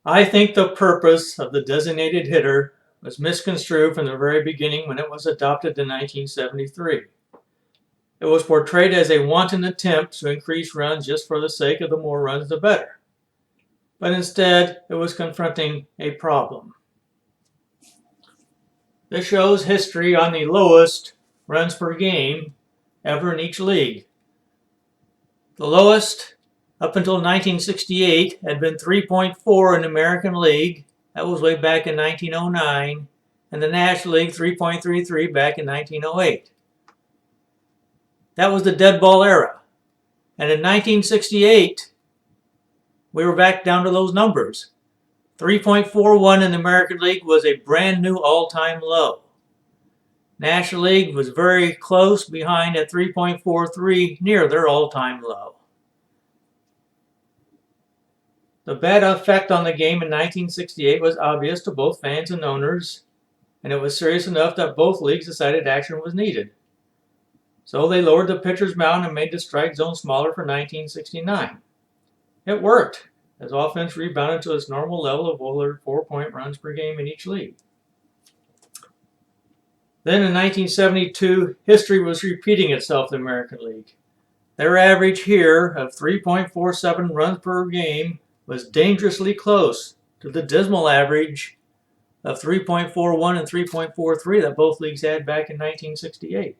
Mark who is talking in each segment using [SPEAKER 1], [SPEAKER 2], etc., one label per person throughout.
[SPEAKER 1] I think the purpose of the designated hitter was misconstrued from the very beginning when it was adopted in 1973. It was portrayed as a wanton attempt to increase runs just for the sake of the more runs the better. But instead, it was confronting a problem. This shows history on the lowest runs per game ever in each league. The lowest up until 1968 had been 3.4 in the American League. That was way back in 1909. And the National League 3.33 back in 1908. That was the dead ball era. And in 1968, we were back down to those numbers. 3.41 in the American League was a brand new all-time low. National League was very close behind at 3.43, near their all-time low. The bad effect on the game in 1968 was obvious to both fans and owners, and it was serious enough that both leagues decided action was needed. So they lowered the pitcher's mound and made the strike zone smaller for 1969. It worked, as offense rebounded to its normal level of over 4 runs per game in each league. Then in 1972, history was repeating itself in the American League. Their average here of 3.47 runs per game was dangerously close to the dismal average of 3.41 and 3.43 that both leagues had back in 1968.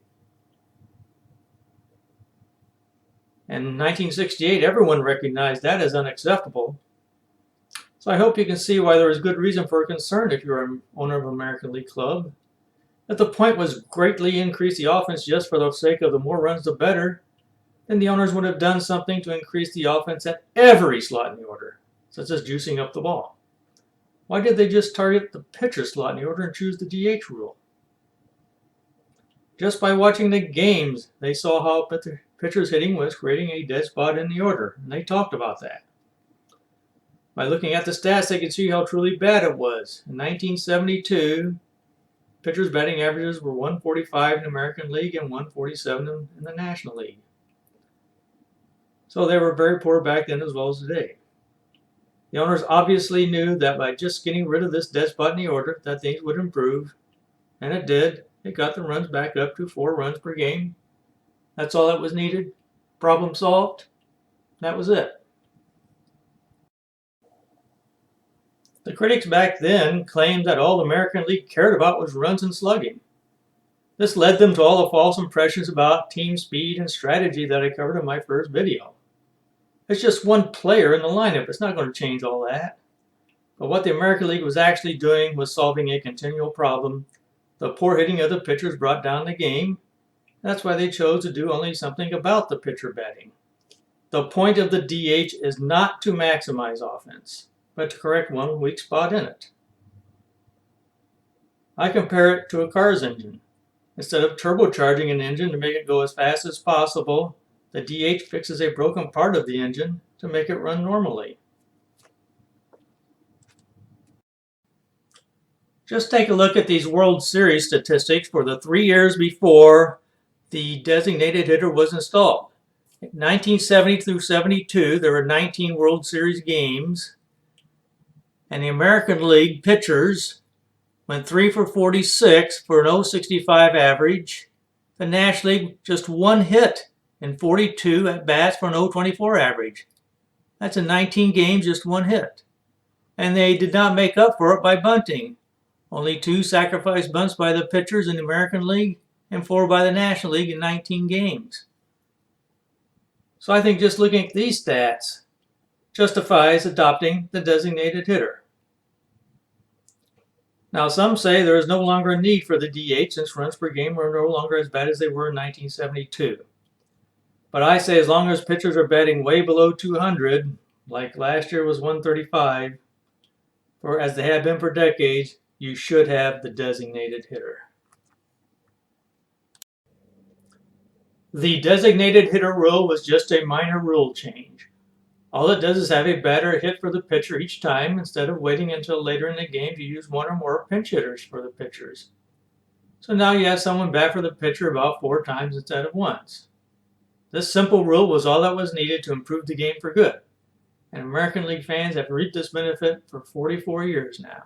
[SPEAKER 1] And in 1968, everyone recognized that as unacceptable. So I hope you can see why there is good reason for concern if you're an owner of an American League club. If the point was greatly increase the offense just for the sake of the more runs the better, then the owners would have done something to increase the offense at every slot in the order, such as juicing up the ball. Why did they just target the pitcher slot in the order and choose the DH rule? Just by watching the games, they saw how the pitcher's hitting was creating a dead spot in the order, and they talked about that. By looking at the stats, they could see how truly bad it was. In 1972, pitchers' batting averages were 145 in the American League and 147 in the National League. So they were very poor back then as well as today. The owners obviously knew that by just getting rid of this dead spot in the order that things would improve, and it did. It got the runs back up to 4 runs per game. That's all that was needed. Problem solved. That was it. The critics back then claimed that all the American League cared about was runs and slugging. This led them to all the false impressions about team speed and strategy that I covered in my first video. It's just one player in the lineup. It's not going to change all that. But what the American League was actually doing was solving a continual problem. The poor hitting of the pitchers brought down the game. That's why they chose to do only something about the pitcher batting. The point of the DH is not to maximize offense, but to correct one weak spot in it. I compare it to a car's engine. Instead of turbocharging an engine to make it go as fast as possible, the DH fixes a broken part of the engine to make it run normally. Just take a look at these World Series statistics for the 3 years before the designated hitter was installed. In 1970 through 72, there were 19 World Series games, and the American League pitchers went 3 for 46 for an .065 average. The National League just 1 hit in 42 at bats for an .024 average. That's in 19 games, just 1 hit. And they did not make up for it by bunting. Only 2 sacrifice bunts by the pitchers in the American League and 4 by the National League in 19 games. So I think just looking at these stats justifies adopting the designated hitter. Now some say there is no longer a need for the DH since runs per game are no longer as bad as they were in 1972. But I say as long as pitchers are batting way below 200, like last year was 135, or as they have been for decades, you should have the designated hitter. The designated hitter rule was just a minor rule change. All it does is have a batter hit for the pitcher each time instead of waiting until later in the game to use 1 or more pinch hitters for the pitchers. So now you have someone bat for the pitcher about 4 times instead of once. This simple rule was all that was needed to improve the game for good. and American League fans have reaped this benefit for 44 years now.